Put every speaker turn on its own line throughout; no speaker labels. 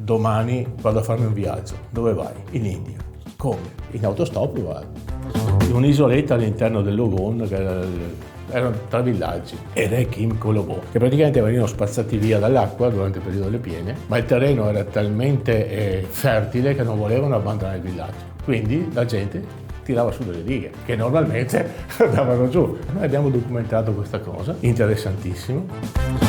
domani vado a farmi un viaggio. Dove vai? In India. Come? In autostop vado. In un'isoletta all'interno del Logon, che erano 3 villaggi, e Re Kim Colombo, che praticamente venivano spazzati via dall'acqua durante il periodo delle piene, ma il terreno era talmente fertile che non volevano abbandonare il villaggio. Quindi la gente tirava su delle dighe che normalmente andavano giù. Noi abbiamo documentato questa cosa, interessantissimo.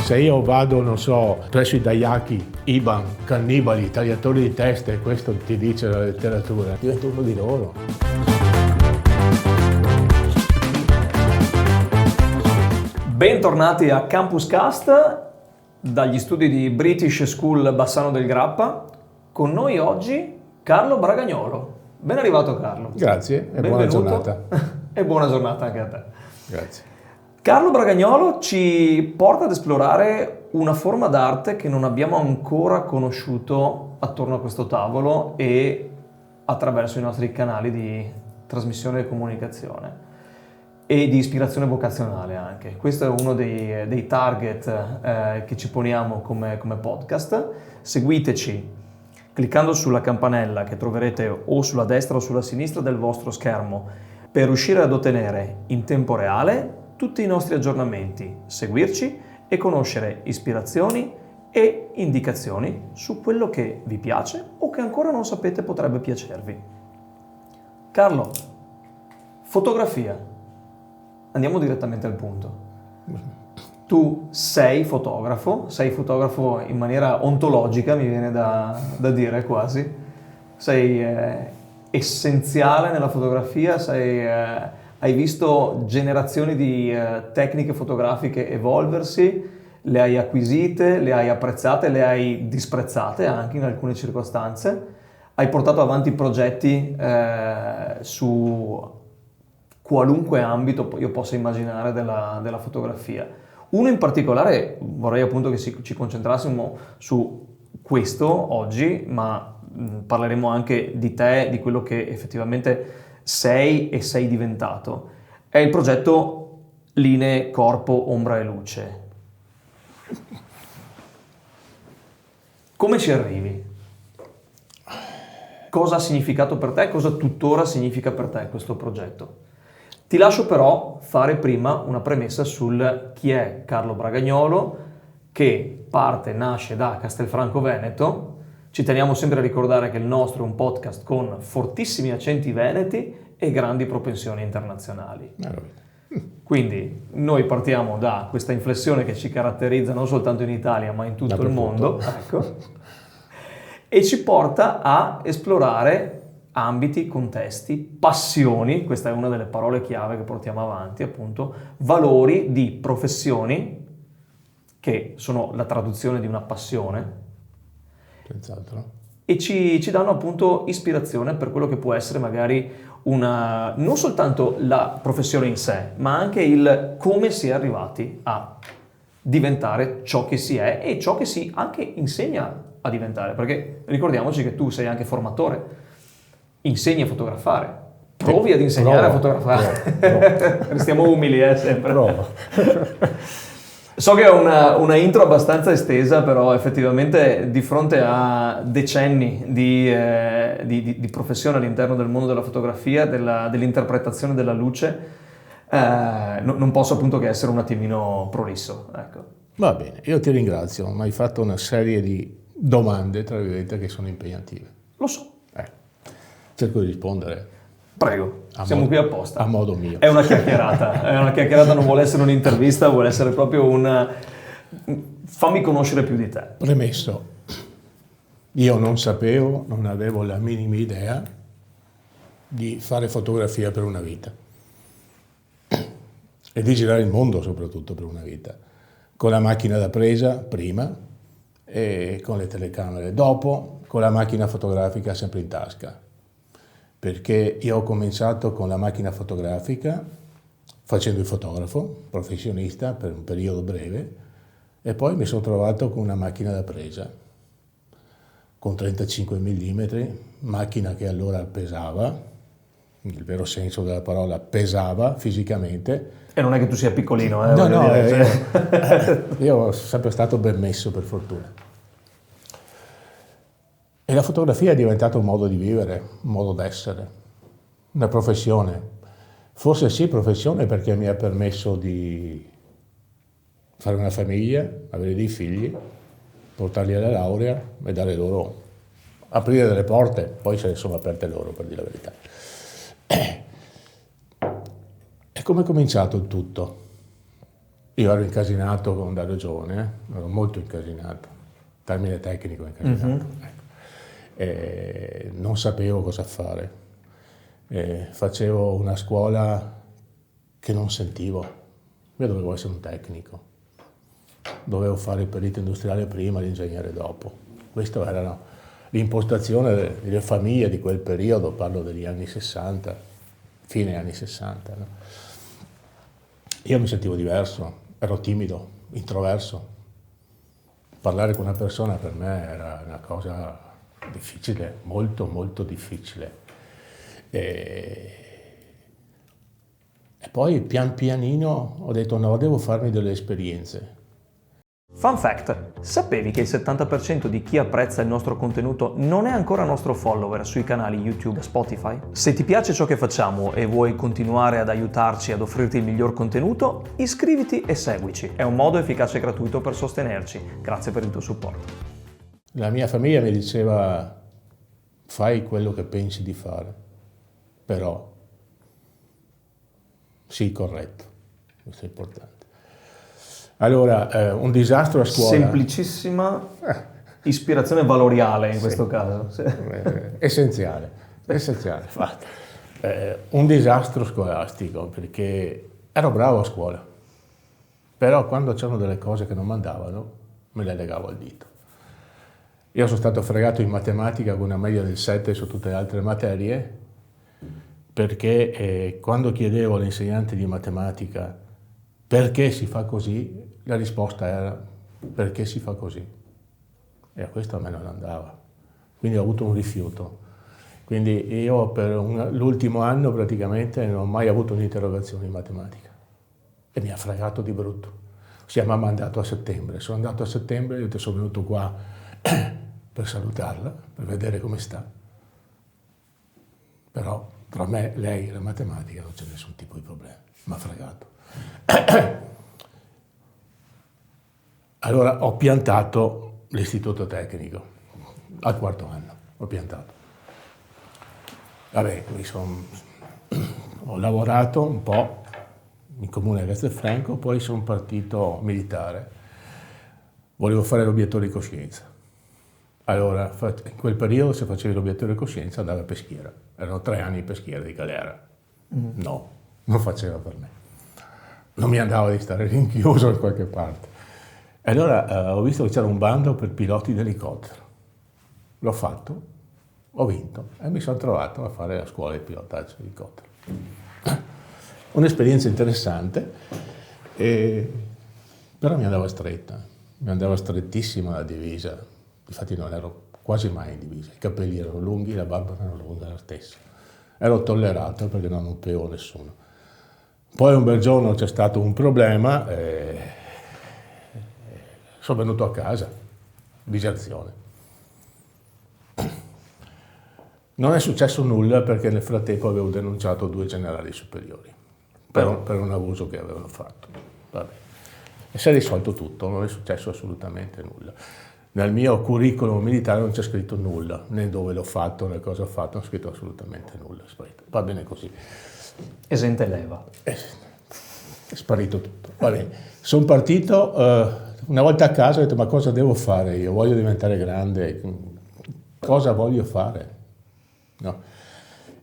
Se io vado, non so, presso i Dayaki, Iban, cannibali, tagliatori di teste, questo ti dice la letteratura, divento uno di loro.
Bentornati a Campus Cast dagli studi di British School Bassano del Grappa. Con noi oggi Carlo Bragagnolo. Ben arrivato Carlo.
Grazie e buona giornata.
E buona giornata anche a te.
Grazie.
Carlo Bragagnolo ci porta ad esplorare una forma d'arte che non abbiamo ancora conosciuto attorno a questo tavolo e attraverso i nostri canali di trasmissione e comunicazione e di ispirazione vocazionale anche. Questo è uno dei target che ci poniamo come podcast. Seguiteci cliccando sulla campanella che troverete o sulla destra o sulla sinistra del vostro schermo per riuscire ad ottenere in tempo reale tutti i nostri aggiornamenti, seguirci e conoscere ispirazioni e indicazioni su quello che vi piace o che ancora non sapete potrebbe piacervi. Carlo, fotografia. Andiamo direttamente al punto. Tu sei fotografo in maniera ontologica, mi viene da dire quasi. Sei essenziale nella fotografia, hai visto generazioni di tecniche fotografiche evolversi, le hai acquisite, le hai apprezzate, le hai disprezzate anche in alcune circostanze. Hai portato avanti progetti su qualunque ambito io possa immaginare della fotografia. Uno in particolare, vorrei appunto che ci concentrassimo su questo oggi, ma parleremo anche di te, di quello che effettivamente sei e sei diventato. È il progetto Linee, Corpo, Ombra e Luce. Come ci arrivi? Cosa ha significato per te? Cosa tuttora significa per te questo progetto? Ti lascio però fare prima una premessa sul chi è Carlo Bragagnolo, che nasce da Castelfranco Veneto. Ci teniamo sempre a ricordare che il nostro è un podcast con fortissimi accenti veneti e grandi propensioni internazionali. Quindi noi partiamo da questa inflessione che ci caratterizza non soltanto in Italia ma in tutto il mondo, ecco, e ci porta a esplorare ambiti, contesti, passioni, questa è una delle parole chiave che portiamo avanti, appunto, valori di professioni che sono la traduzione di una passione.
Senz'altro.
E ci danno appunto ispirazione per quello che può essere magari non soltanto la professione in sé, ma anche il come si è arrivati a diventare ciò che si è e ciò che si anche insegna a diventare, perché ricordiamoci che tu sei anche formatore. Insegni a fotografare, provi ad insegnare a fotografare. Restiamo umili, sempre. So che è una intro abbastanza estesa, però effettivamente di fronte a decenni di professione all'interno del mondo della fotografia, dell'interpretazione della luce, non posso appunto che essere un attimino prolisso. Ecco.
Va bene, io ti ringrazio, mi hai fatto una serie di domande, tra virgolette, che sono impegnative.
Lo so.
Cerco di rispondere.
Prego, siamo qui apposta.
A modo mio.
È una chiacchierata, non vuole essere un'intervista, vuole essere proprio fammi conoscere più di te.
Premesso, io non avevo la minima idea di fare fotografia per una vita. E di girare il mondo soprattutto per una vita. Con la macchina da presa, prima, e con le telecamere dopo, con la macchina fotografica sempre in tasca. Perché io ho cominciato con la macchina fotografica facendo il fotografo professionista per un periodo breve e poi mi sono trovato con una macchina da presa con 35 mm, macchina che allora pesava, nel vero senso della parola, pesava fisicamente.
E non è che tu sia piccolino,
No, io sono sempre stato ben messo, per fortuna. la fotografia è diventata un modo di vivere, un modo d'essere, una professione. Forse sì, professione perché mi ha permesso di fare una famiglia, avere dei figli, portarli alla laurea e dare loro, aprire delle porte, poi se ne sono aperte loro, per dire la verità. E come è cominciato il tutto? Io ero incasinato con Dario Giovane, ero molto incasinato, termine tecnico incasinato. Ecco. Non sapevo cosa fare, facevo una scuola che non sentivo, io dovevo essere un tecnico, dovevo fare il perito industriale prima, l'ingegnere dopo. Questa era l'impostazione delle famiglie di quel periodo, parlo degli anni 60, fine anni 60. No? Io mi sentivo diverso, ero timido, introverso. Parlare con una persona per me era una cosa difficile, molto molto difficile. E poi pian pianino ho detto no, devo farmi delle esperienze.
Fun fact: sapevi che il 70% di chi apprezza il nostro contenuto non è ancora nostro follower sui canali YouTube e Spotify? Se ti piace ciò che facciamo e vuoi continuare ad aiutarci ad offrirti il miglior contenuto, iscriviti e seguici. È un modo efficace e gratuito per sostenerci. Grazie per il tuo supporto.
La mia famiglia mi diceva fai quello che pensi di fare, però sii corretto, questo è importante. Allora, un disastro a scuola.
Semplicissima ispirazione valoriale in questo caso. Sì.
Essenziale, infatti. Un disastro scolastico, perché ero bravo a scuola, però quando c'erano delle cose che non mandavano, me le legavo al dito. Io sono stato fregato in matematica con una media del 7 su tutte le altre materie, perché quando chiedevo all'insegnante di matematica perché si fa così, la risposta era perché si fa così. E a questo a me non andava. Quindi ho avuto un rifiuto. Quindi io per l'ultimo anno praticamente non ho mai avuto un'interrogazione in matematica. E mi ha fregato di brutto. Si mi ha mandato a settembre. Sono andato a settembre e sono venuto qua per salutarla, per vedere come sta. Però tra me, lei e la matematica non c'è nessun tipo di problema. Mi ha fregato. Allora ho piantato l'istituto tecnico al quarto anno, ho piantato. Vabbè, ho lavorato un po' in comune a Castelfranco, poi sono partito militare. Volevo fare l'obiettore di coscienza. Allora, in quel periodo se facevi l'obiettore di coscienza andavi a peschiera. Erano 3 anni di peschiera di galera. No, non faceva per me. Non mi andava di stare rinchiuso in qualche parte. E allora ho visto che c'era un bando per piloti d'elicottero. L'ho fatto, ho vinto e mi sono trovato a fare la scuola di pilotaggio di elicottero. Un'esperienza interessante, però mi andava stretta, mi andava strettissima la divisa. Infatti non ero quasi mai in divisa, i capelli erano lunghi, la barba era lunga la stessa. Ero tollerato perché non rompevo nessuno. Poi un bel giorno c'è stato un problema e sono venuto a casa, diserzione. Non è successo nulla perché nel frattempo avevo denunciato 2 generali superiori per un abuso che avevano fatto. Vabbè. E si è risolto tutto, non è successo assolutamente nulla. Nel mio curriculum militare non c'è scritto nulla, né dove l'ho fatto, né cosa ho fatto, non c'è scritto assolutamente nulla. Va bene così.
Esente leva.
È sparito tutto. Va bene. Sono partito, una volta a casa ho detto ma cosa devo fare io? Voglio diventare grande, cosa voglio fare? No.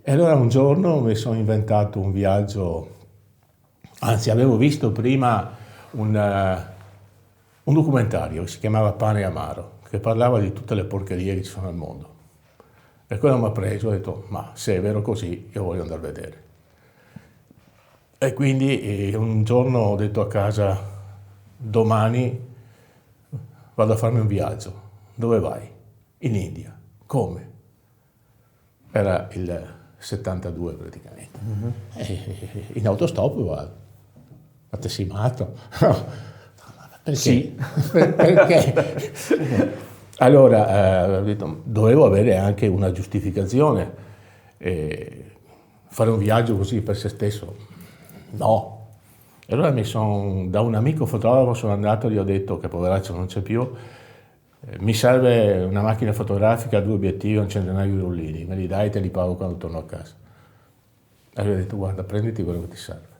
E allora un giorno mi sono inventato un viaggio, anzi avevo visto prima un documentario che si chiamava Pane e Amaro, che parlava di tutte le porcherie che ci sono al mondo. E quello mi ha preso, ho detto, ma se è vero così, io voglio andare a vedere. E quindi un giorno ho detto a casa, domani vado a farmi un viaggio. Dove vai? In India. Come? Era il 72 praticamente. In autostop vado. Ma te sei matto? Perché?
Sì.
Perché? Allora, ho detto, dovevo avere anche una giustificazione. Fare un viaggio così per se stesso, no. E allora da un amico fotografo sono andato e gli ho detto, che poveraccio non c'è più, mi serve una macchina fotografica, 2 obiettivi e un centinaio di rullini, me li dai e te li pago quando torno a casa. E lui ha detto, guarda, prenditi quello che ti serve.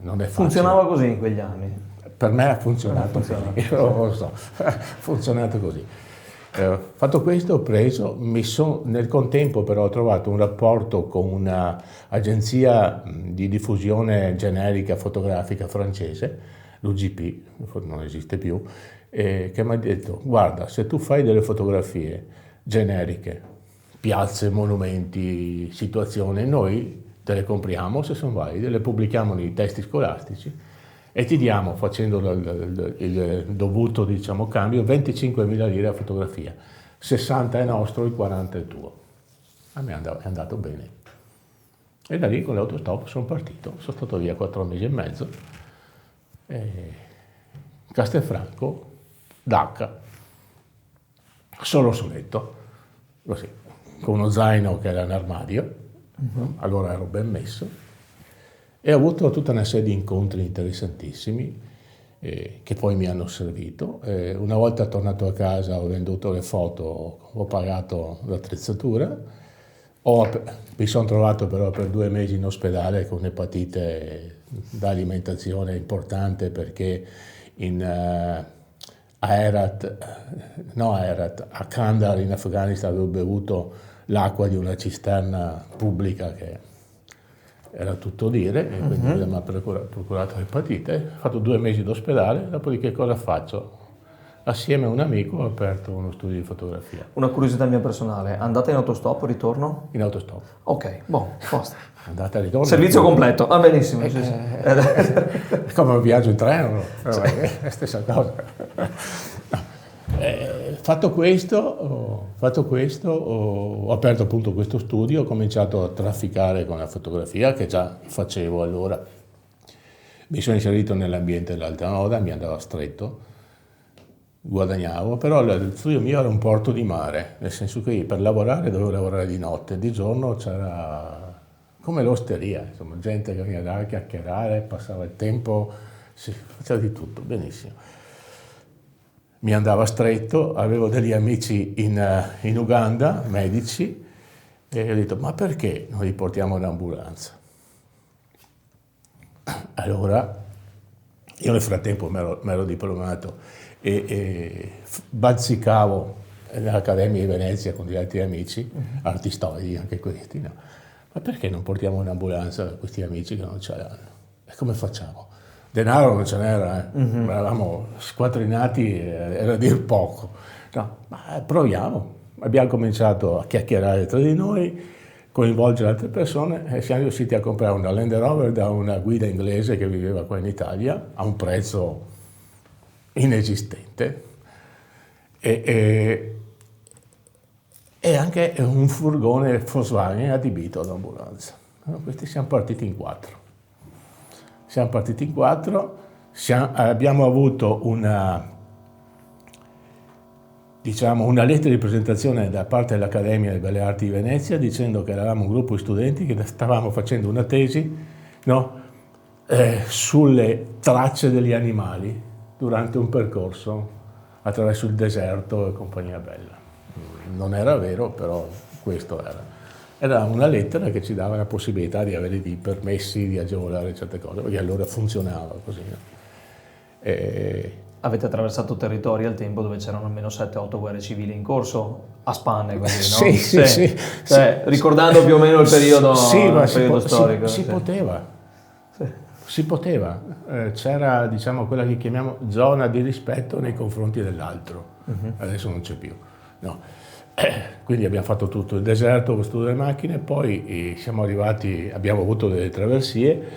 Non è facile.
Funzionava così in quegli anni?
Per me ha funzionato così, non lo so, ha funzionato così. Fatto questo ho preso, nel contempo però ho trovato un rapporto con un'agenzia di diffusione generica fotografica francese, l'UGP, non esiste più, che mi ha detto, guarda, se tu fai delle fotografie generiche, piazze, monumenti, situazioni, noi te le compriamo se sono valide, le pubblichiamo nei testi scolastici e ti diamo, facendo il dovuto diciamo, cambio, 25.000 lire a fotografia, 60 è nostro, il 40 è tuo. A me è andato bene. E da lì con l'autostop sono partito, sono stato via 4 mesi e mezzo. Castelfranco, Dacca, solo soletto, così, con uno zaino che era in armadio, allora ero ben messo. E ho avuto tutta una serie di incontri interessantissimi che poi mi hanno servito. Una volta tornato a casa ho venduto le foto, ho pagato l'attrezzatura, mi sono trovato però per 2 mesi in ospedale con un'epatite da alimentazione importante perché a Kandahar in Afghanistan avevo bevuto l'acqua di una cisterna pubblica che era tutto dire, e quindi mi ha procurato l'epatite. Ho fatto 2 mesi d'ospedale, dopodiché cosa faccio? Assieme a un amico ho aperto uno studio di fotografia.
Una curiosità mia personale, andata in autostop, ritorno?
In autostop.
Ok, basta.
Andata e ritorno.
Servizio completo, benissimo. Sì.
Come un viaggio in treno, è la stessa cosa. Fatto questo, ho aperto appunto questo studio, ho cominciato a trafficare con la fotografia che già facevo allora. Mi sono inserito nell'ambiente dell'alta moda, mi andava stretto, guadagnavo, però il studio mio era un porto di mare, nel senso che per lavorare dovevo lavorare di notte, di giorno c'era come l'osteria, insomma, gente che veniva a chiacchierare, passava il tempo, faceva di tutto, benissimo. Mi andava stretto, avevo degli amici in Uganda, medici, e ho detto, ma perché non li portiamo in ambulanza? Allora, io nel frattempo mi ero diplomato e bazzicavo nell'Accademia di Venezia con degli altri amici, artistoidi anche questi, no? Ma perché non portiamo in ambulanza questi amici che non ce l'hanno? E come facciamo? Denaro non ce n'era, eravamo squattrinati, era a dir poco. No, ma proviamo. Abbiamo cominciato a chiacchierare tra di noi, coinvolgere altre persone e siamo riusciti a comprare una Land Rover da una guida inglese che viveva qua in Italia a un prezzo inesistente e anche un furgone Volkswagen adibito all'ambulanza. Questi siamo partiti in 4. Abbiamo avuto una lettera di presentazione da parte dell'Accademia delle Belle Arti di Venezia dicendo che eravamo un gruppo di studenti che stavamo facendo una tesi, no, sulle tracce degli animali durante un percorso attraverso il deserto e compagnia bella. Non era vero, però questo era. Era una lettera che ci dava la possibilità di avere dei permessi, di agevolare certe cose, perché allora funzionava così.
Avete attraversato territori al tempo dove c'erano almeno 7-8 guerre civili in corso, a spanne così, no?
Sì.
Ricordando più o meno il periodo, storico.
Si poteva. Sì. Si poteva. C'era, quella che chiamiamo zona di rispetto nei confronti dell'altro. Adesso non c'è più. No. Quindi abbiamo fatto tutto il deserto, lo studio delle macchine, poi abbiamo avuto delle traversie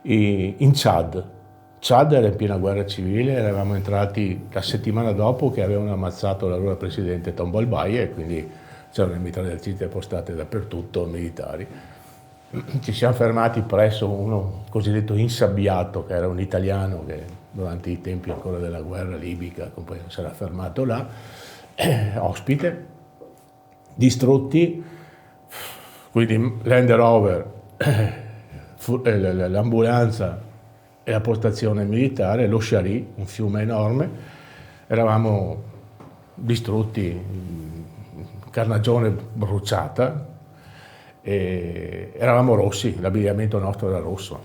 in Chad. Chad era in piena guerra civile, eravamo entrati la settimana dopo che avevano ammazzato l'allora presidente Tombalbaye e quindi c'erano le mitragliatrici postate dappertutto, militari. ci siamo fermati presso uno cosiddetto insabbiato, che era un italiano che durante i tempi ancora della guerra libica si era fermato là, ospite, distrutti, quindi Land Rover, l'ambulanza e la postazione militare, lo Shari, un fiume enorme, eravamo distrutti, carnagione bruciata, e eravamo rossi, l'abbigliamento nostro era rosso,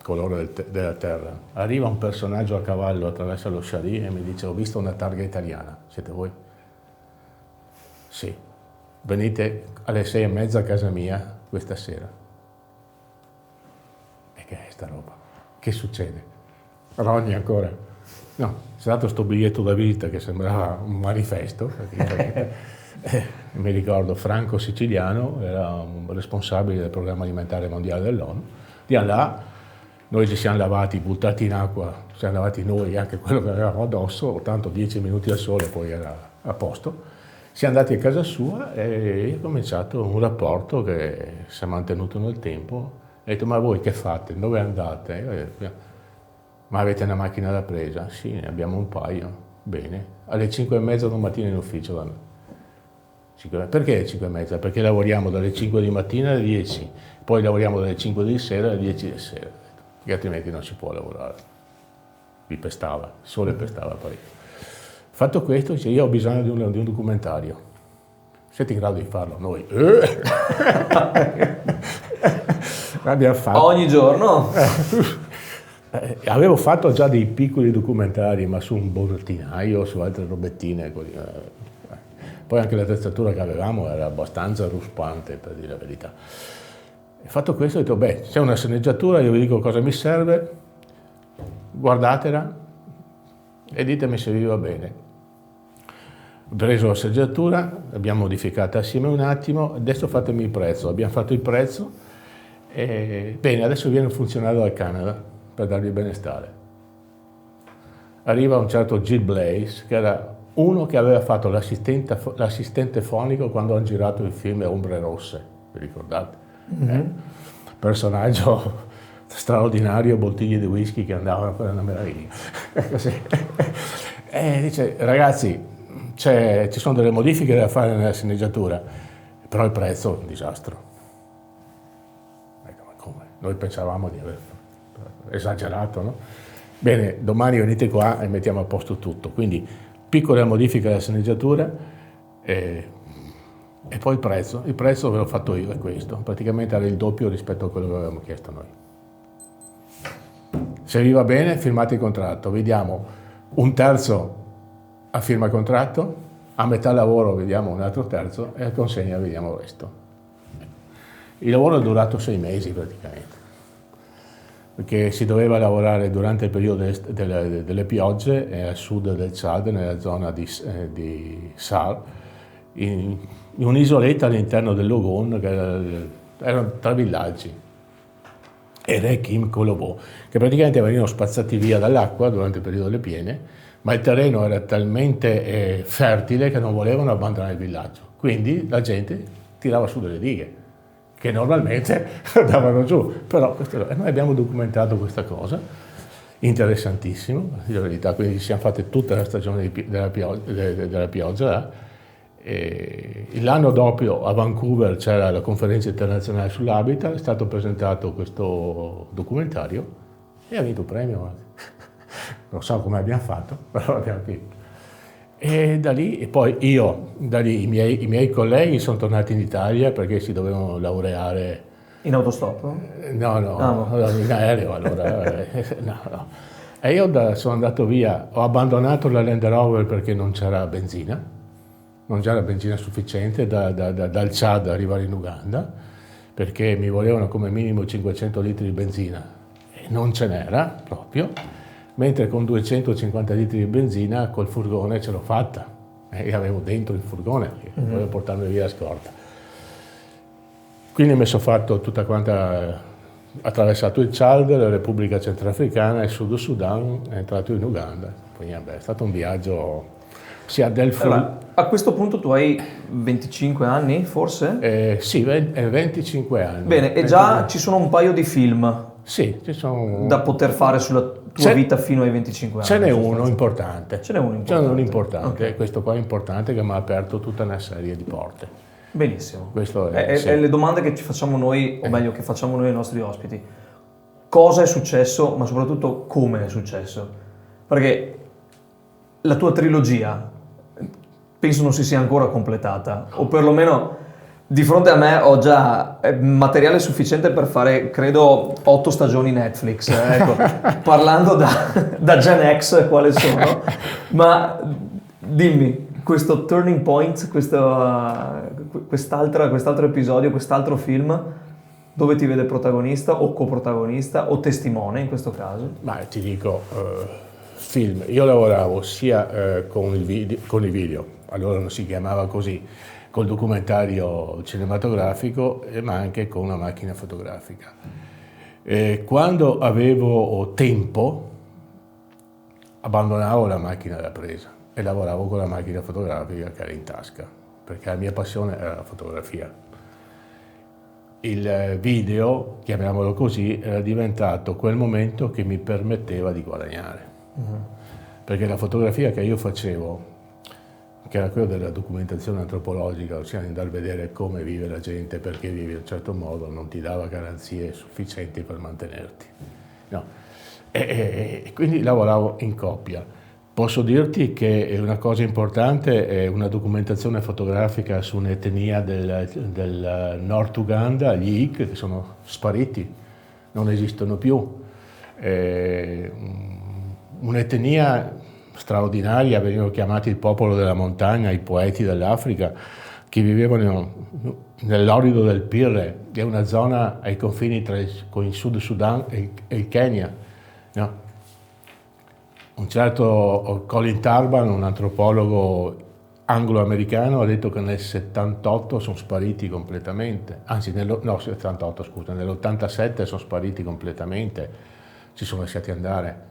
colore della terra. Arriva un personaggio a cavallo attraverso lo Shari e mi dice: ho visto una targa italiana, siete voi? Sì, venite alle 6:30 a casa mia questa sera. E che è sta roba? Che succede? Rogni ancora? No, c'è stato sto biglietto da visita che sembrava un manifesto, mi ricordo Franco Siciliano, era un responsabile del programma alimentare mondiale dell'ONU, di là noi ci siamo lavati, buttati in acqua, ci siamo lavati noi anche quello che avevamo addosso, tanto 10 minuti al sole poi era a posto, siamo andati a casa sua e è cominciato un rapporto che si è mantenuto nel tempo. Ho detto: ma voi che fate? Dove andate? Ma avete una macchina da presa? Sì, ne abbiamo un paio. Bene. Alle 5:30 domattina in ufficio da me. Perché alle 5:30? Perché lavoriamo dalle 5 di mattina alle 10, poi lavoriamo dalle 5 di sera alle 10 di sera, che altrimenti non si può lavorare. Vi pestava, il sole pestava parecchio. Fatto questo, dice: io ho bisogno di un documentario. Siete in grado di farlo? Noi. L'abbiamo fatto.
Ogni giorno?
Avevo fatto già dei piccoli documentari, ma su un burattinaio, su altre robettine. Poi anche l'attrezzatura che avevamo era abbastanza ruspante, per dire la verità. E fatto questo, ho detto: beh, c'è una sceneggiatura, io vi dico cosa mi serve, guardatela e ditemi se vi va bene. Ho preso la sceneggiatura, l'abbiamo modificata assieme un attimo, adesso fatemi il prezzo. Abbiamo fatto il prezzo e bene, adesso viene un funzionario dal Canada per dargli il benestare. Arriva un certo Gil Blaze, che era uno che aveva fatto l'assistente fonico quando hanno girato il film Ombre Rosse, vi ricordate? Mm-hmm. Personaggio straordinario, bottiglie di whisky che andavano per una meraviglia. E dice: ragazzi, ci sono delle modifiche da fare nella sceneggiatura, però il prezzo è un disastro. Ma come? Noi pensavamo di aver esagerato, no? Bene, domani venite qua e mettiamo a posto tutto. Quindi piccola modifica della sceneggiatura e poi il prezzo. Il prezzo ve l'ho fatto io, è questo. Praticamente era il doppio rispetto a quello che avevamo chiesto noi. Se vi va bene, firmate il contratto. Vediamo un terzo a firma contratto, a metà lavoro vediamo un altro terzo e a consegna vediamo il resto. Il lavoro è durato 6 mesi praticamente, perché si doveva lavorare durante il periodo delle piogge a sud del Chad, nella zona di Sar, in un'isoletta all'interno del Logon, che erano 3 villaggi, e Re Kim Kolobo, che praticamente venivano spazzati via dall'acqua durante il periodo delle piene, ma il terreno era talmente fertile che non volevano abbandonare il villaggio, quindi la gente tirava su delle dighe che normalmente andavano giù, però noi abbiamo documentato questa cosa, interessantissimo, in verità, quindi ci siamo fatte tutta la stagione della pioggia là. L'anno dopo a Vancouver c'era la conferenza internazionale sull'habitat, è stato presentato questo documentario e ha vinto il premio. Non so come abbiamo fatto, però l'abbiamo vinto. E da lì, i miei colleghi sono tornati in Italia perché si dovevano laureare.
In autostop?
No, in aereo allora. No. E io sono andato via, ho abbandonato la Land Rover perché non c'era benzina sufficiente dal Chad arrivare in Uganda, perché mi volevano come minimo 500 litri di benzina e non ce n'era proprio. Mentre con 250 litri di benzina col furgone ce l'ho fatta e avevo dentro il furgone, volevo portarmi via la scorta. Quindi mi sono fatto tutta quanta, attraversato il Chad, la Repubblica Centrafricana, il Sud Sudan, è entrato in Uganda. Quindi è stato un viaggio sia del film.
Allora, a questo punto tu hai 25 anni, forse?
Sì, 25 anni.
Bene, e già ci sono un paio di film
Sì, ci sono...
da poter fare sulla tua vita fino ai 25 anni.
Ce n'è uno importante.
Ce n'è uno importante.
Okay. Questo qua è importante che mi ha aperto tutta una serie di porte.
Benissimo.
Questo
È
sì.
le domande che ci facciamo noi, o meglio che facciamo noi ai nostri ospiti. Cosa è successo, ma soprattutto come è successo? Perché la tua trilogia penso non si sia ancora completata, o perlomeno di fronte a me ho già materiale sufficiente per fare, credo, 8 stagioni Netflix, ecco, parlando da Gen X quale sono, ma dimmi, questo turning point, quest'altro episodio, quest'altro film, dove ti vede protagonista o coprotagonista o testimone in questo caso?
Ma ti dico, film, io lavoravo sia con i video, allora non si chiamava così, col documentario cinematografico, ma anche con una macchina fotografica. Quando avevo tempo, abbandonavo la macchina da presa e lavoravo con la macchina fotografica che era in tasca, perché la mia passione era la fotografia. Il video, chiamiamolo così, era diventato quel momento che mi permetteva di guadagnare. Perché la fotografia che io facevo, che era quella della documentazione antropologica, ossia di andare a vedere come vive la gente, perché vive in un certo modo, non ti dava garanzie sufficienti per mantenerti. No. E quindi lavoravo in coppia. Posso dirti che una cosa importante è una documentazione fotografica su un'etnia del Nord Uganda, gli Ik, che sono spariti, non esistono più. Un'etnia straordinaria, venivano chiamati il popolo della montagna, i poeti dell'Africa, che vivevano nell'orido del Pirre, che è una zona ai confini con il Sud Sudan e il Kenya. No? Un certo Colin Tarban, un antropologo anglo-americano, ha detto che nel 78 sono spariti completamente, anzi nell'87 sono spariti completamente, si sono lasciati andare.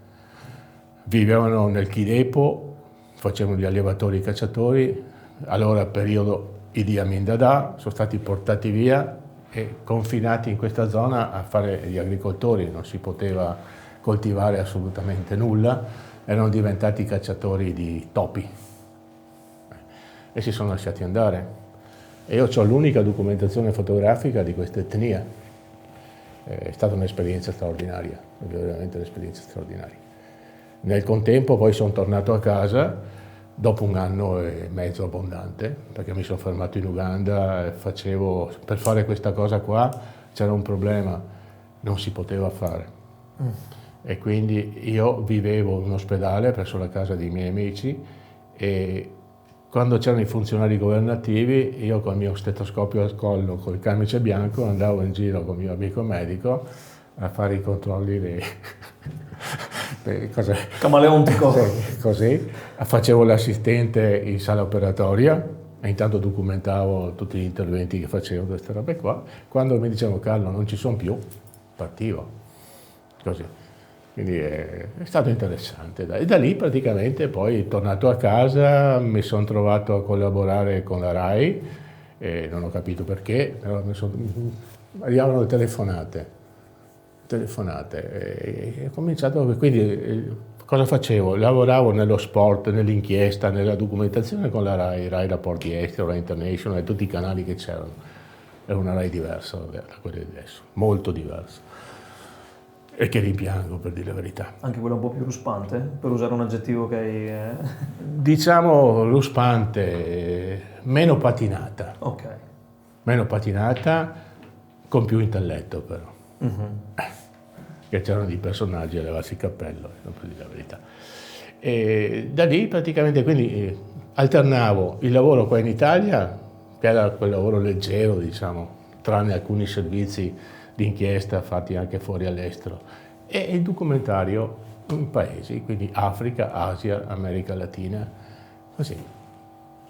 Vivevano nel Kidepo, facevano gli allevatori cacciatori, allora periodo Idi Amin Dada, sono stati portati via e confinati in questa zona a fare gli agricoltori, non si poteva coltivare assolutamente nulla, erano diventati cacciatori di topi e si sono lasciati andare. E io ho l'unica documentazione fotografica di questa etnia. È stata un'esperienza straordinaria, veramente un'esperienza straordinaria. Nel contempo poi sono tornato a casa dopo un anno e mezzo abbondante, perché mi sono fermato in Uganda e per fare questa cosa qua c'era un problema, non si poteva fare. E quindi io vivevo in un ospedale presso la casa dei miei amici e quando c'erano i funzionari governativi io con il mio stetoscopio al collo, col camice bianco, andavo in giro con il mio amico medico a fare i controlli
camaleontico.
Così, facevo l'assistente in sala operatoria e intanto documentavo tutti gli interventi che facevo, queste robe qua. Quando mi dicevano Carlo non ci sono più, partivo, così. Quindi è stato interessante. E da lì praticamente poi tornato a casa mi sono trovato a collaborare con la RAI e non ho capito perché, però arrivavano le telefonate e ho cominciato, quindi cosa facevo? Lavoravo nello sport, nell'inchiesta, nella documentazione con la RAI Rapporti Esteri, RAI International e tutti i canali che c'erano. Era una RAI diversa da quella di adesso, molto diversa. E che rimpiango, per dire la verità.
Anche quella un po' più ruspante, per usare un aggettivo che hai...
Diciamo ruspante, meno patinata.
Ok.
Meno patinata, con più intelletto però. Che c'erano dei personaggi a levarsi il cappello, per dire la verità. E da lì praticamente quindi alternavo il lavoro qua in Italia, che era quel lavoro leggero, diciamo, tranne alcuni servizi di inchiesta fatti anche fuori all'estero, e il documentario in paesi, quindi Africa, Asia, America Latina, così.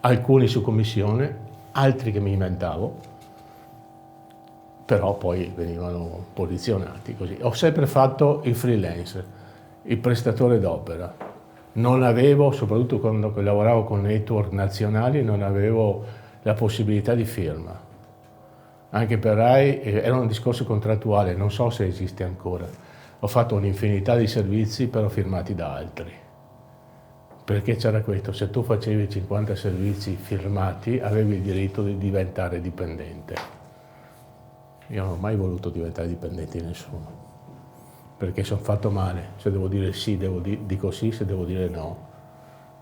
Alcuni su commissione, altri che mi inventavo, però poi venivano posizionati così. Ho sempre fatto il freelance, il prestatore d'opera, Non avevo, soprattutto quando lavoravo con network nazionali, non avevo la possibilità di firma. Anche per Rai era un discorso contrattuale, non so se esiste ancora. Ho fatto un'infinità di servizi però firmati da altri. Perché c'era questo, se tu facevi 50 servizi firmati avevi il diritto di diventare dipendente. Io non ho mai voluto diventare dipendente di nessuno, perché sono fatto male. Se devo dire sì, dico sì, se devo dire no.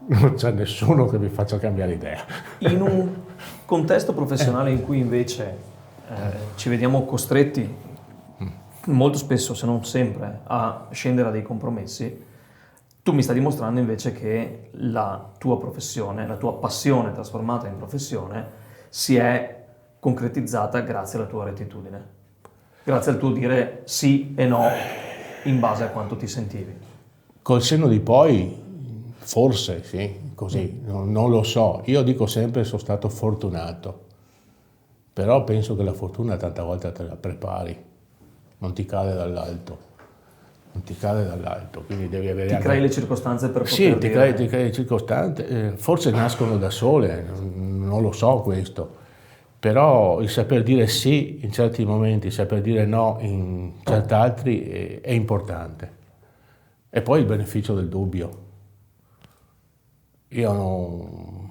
Non c'è nessuno che mi faccia cambiare idea.
In un contesto professionale in cui invece ci vediamo costretti molto spesso, se non sempre, a scendere a dei compromessi, tu mi stai dimostrando invece che la tua professione, la tua passione trasformata in professione si è concretizzata grazie alla tua rettitudine, grazie al tuo dire sì e no in base a quanto ti sentivi.
Col senno di poi, forse sì, così, non lo so. Io dico sempre che sono stato fortunato, però penso che la fortuna tante volte te la prepari, non ti cade dall'alto. Non ti cade dall'alto, quindi devi avere...
Ti crei le circostanze per poter
Sì,
dire...
ti crei le circostanze, forse nascono da sole, non lo so questo, però il saper dire sì in certi momenti, il saper dire no in certi altri è importante. E poi il beneficio del dubbio. Io non...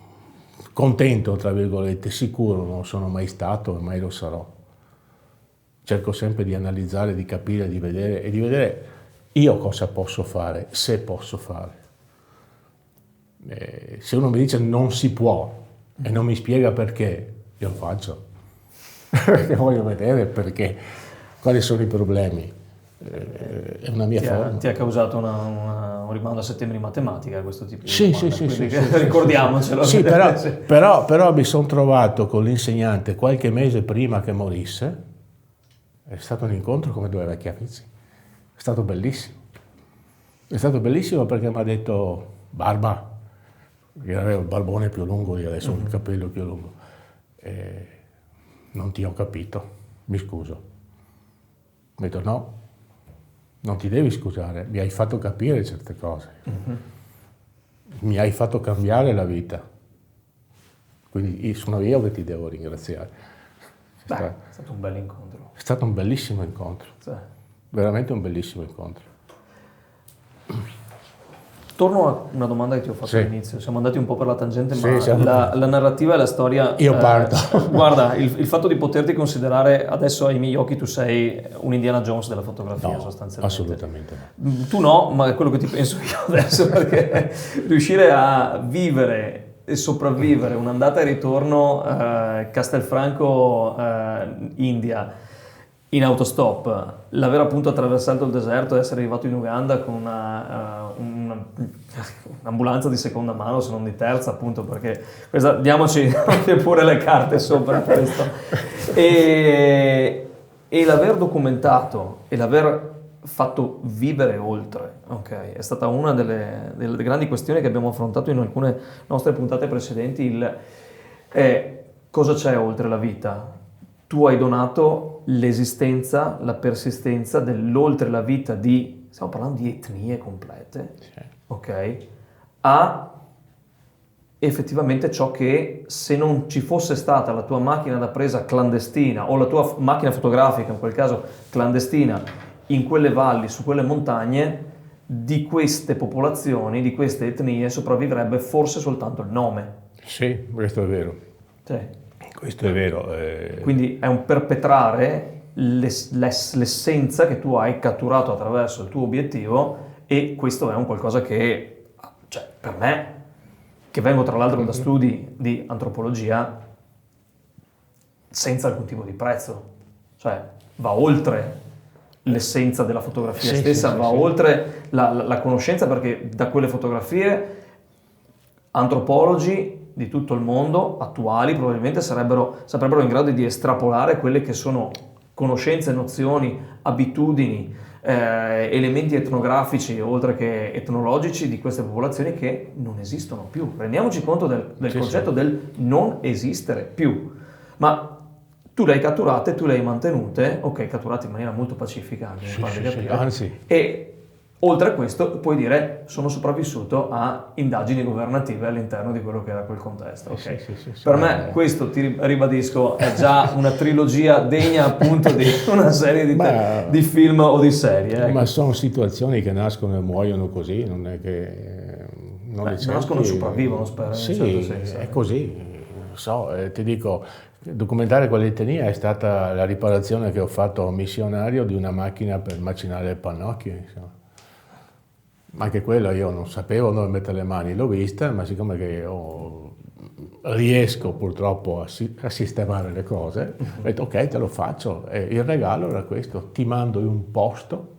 contento, tra virgolette, sicuro non sono mai stato e mai lo sarò. Cerco sempre di analizzare, di capire, di vedere io cosa posso fare, se posso fare. Se uno mi dice non si può e non mi spiega perché, io lo faccio. Perché voglio vedere perché, quali sono i problemi. È una mia forma.
Ti ha causato un rimando a settembre in matematica questo tipo di
Sì,
domanda,
sì,
ricordiamocelo.
Sì, però mi sono trovato con l'insegnante qualche mese prima che morisse. È stato un incontro come due vecchi amici. È stato bellissimo. È stato bellissimo perché mi ha detto: Barba, io avevo il barbone più lungo, io adesso ho il capello più lungo. Non ti ho capito, mi scuso. Mi ha detto: no, non ti devi scusare, mi hai fatto capire certe cose. Mi hai fatto cambiare la vita. Quindi sono io che ti devo ringraziare.
È stato un bel incontro.
È stato un bellissimo incontro.
Sì.
Veramente un bellissimo incontro.
Torno a una domanda che ti ho fatto
Sì.
all'inizio, siamo andati un po' per la tangente,
Sì,
ma
siamo-
la narrativa e la storia...
Io parto.
Guarda, il fatto di poterti considerare, adesso ai miei occhi tu sei un Indiana Jones della fotografia
No,
sostanzialmente.
assolutamente no.
Tu no, ma è quello che ti penso io adesso, perché riuscire a vivere e sopravvivere un'andata e ritorno Castelfranco India in autostop, l'aver appunto attraversato il deserto e essere arrivato in Uganda con un'ambulanza di seconda mano, se non di terza, appunto, perché diamoci pure le carte sopra questo, e l'aver documentato e l'aver fatto vivere oltre, ok? È stata una delle grandi questioni che abbiamo affrontato in alcune nostre puntate precedenti, cosa c'è oltre la vita? Tu hai donato l'esistenza, la persistenza dell'oltre la vita stiamo parlando di etnie complete,
Sì.
ok? A effettivamente ciò che, se non ci fosse stata la tua macchina da presa clandestina o la tua macchina fotografica, in quel caso clandestina, in quelle valli, su quelle montagne, di queste popolazioni, di queste etnie sopravvivrebbe forse soltanto il nome.
Sì, questo è vero.
Sì.
Questo è vero.
Quindi è un perpetrare l'essenza che tu hai catturato attraverso il tuo obiettivo, e questo è un qualcosa che, cioè, per me, che vengo tra l'altro da studi di antropologia, senza alcun tipo di prezzo, cioè va oltre l'essenza della fotografia stessa, va oltre la conoscenza, perché da quelle fotografie antropologi di tutto il mondo attuali probabilmente sarebbero in grado di estrapolare quelle che sono conoscenze, nozioni, abitudini, elementi etnografici oltre che etnologici di queste popolazioni che non esistono più. Rendiamoci conto del concetto del non esistere più. Ma tu le hai catturate, tu le hai mantenute, ok, catturate in maniera molto pacifica, anche mi pare di capire.
Anzi,
E Oltre a questo puoi dire sono sopravvissuto a indagini governative all'interno di quello che era quel contesto. Okay?
Sì,
Per me questo, ti ribadisco, è già una trilogia degna appunto di una serie di film o di serie. Ecco.
Ma sono situazioni che nascono e muoiono così, non è che...
nascono e sopravvivono, spero,
sì,
in un certo senso.
è così. Ti dico, documentare quell'etnia è stata la riparazione che ho fatto missionario di una macchina per macinare le pannocchie, insomma. Ma anche quello io non sapevo dove mettere le mani, l'ho vista, ma siccome che io riesco purtroppo a sistemare le cose, ho detto ok, te lo faccio. E il regalo era questo: ti mando in un posto,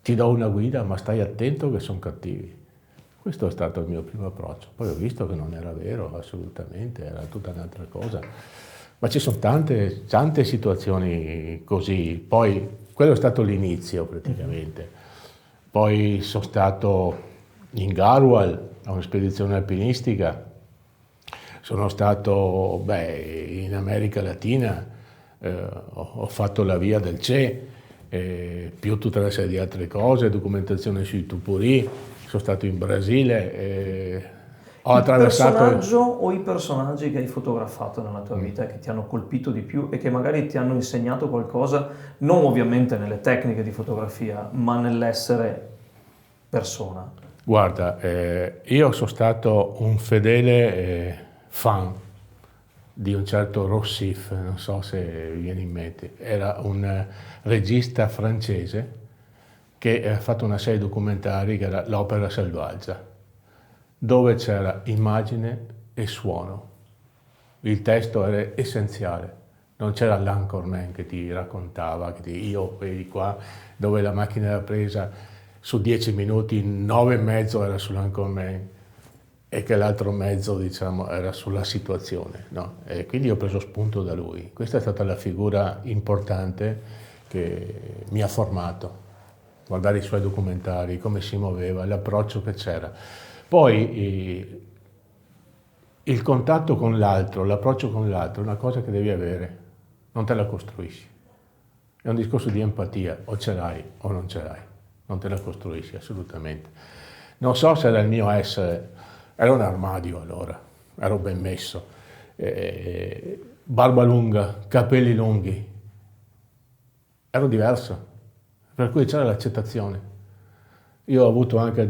ti do una guida, ma stai attento che sono cattivi. Questo è stato il mio primo approccio. Poi ho visto che non era vero, assolutamente, era tutta un'altra cosa. Ma ci sono tante situazioni così. Poi quello è stato l'inizio praticamente. Poi sono stato in Garwal a un'espedizione alpinistica, sono stato in America Latina, ho fatto la via del Che, più tutta una serie di altre cose, documentazione sui Tupuri, sono stato in Brasile, ho attraversato...
Il personaggio o i personaggi che hai fotografato nella tua vita che ti hanno colpito di più e che magari ti hanno insegnato qualcosa, non ovviamente nelle tecniche di fotografia, ma nell'essere persona?
Guarda, io sono stato un fedele fan di un certo Rossif, non so se viene in mente, era un regista francese che ha fatto una serie di documentari che era L'opera selvaggia, dove c'era immagine e suono. Il testo era essenziale, non c'era l'anchorman che ti raccontava, io vedi qua, dove la macchina era presa su 10 minuti, 9 e mezzo era sull'anchorman e che l'altro mezzo, diciamo, era sulla situazione, no? E quindi ho preso spunto da lui. Questa è stata la figura importante che mi ha formato. Guardare i suoi documentari, come si muoveva, l'approccio che c'era. Poi il contatto con l'altro, l'approccio con l'altro è una cosa che devi avere, non te la costruisci. È un discorso di empatia, o ce l'hai o non ce l'hai, non te la costruisci assolutamente. Non so se era il mio essere, era un armadio allora, ero ben messo, barba lunga, capelli lunghi, ero diverso, per cui c'era l'accettazione. Io ho avuto anche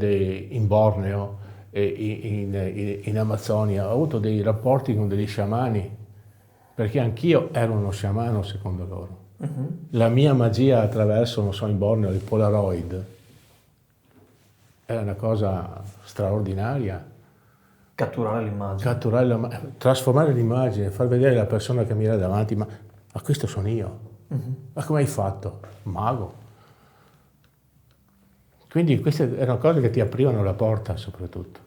in Borneo, in Amazzonia, ho avuto dei rapporti con degli sciamani, perché anch'io ero uno sciamano secondo loro. La mia magia attraverso, non so, in Borneo, il Polaroid, era una cosa straordinaria.
Catturare l'immagine.
Trasformare l'immagine, far vedere la persona che mi era davanti, ma questo sono io. Ma come hai fatto? Mago. Quindi queste erano cose che ti aprivano la porta soprattutto.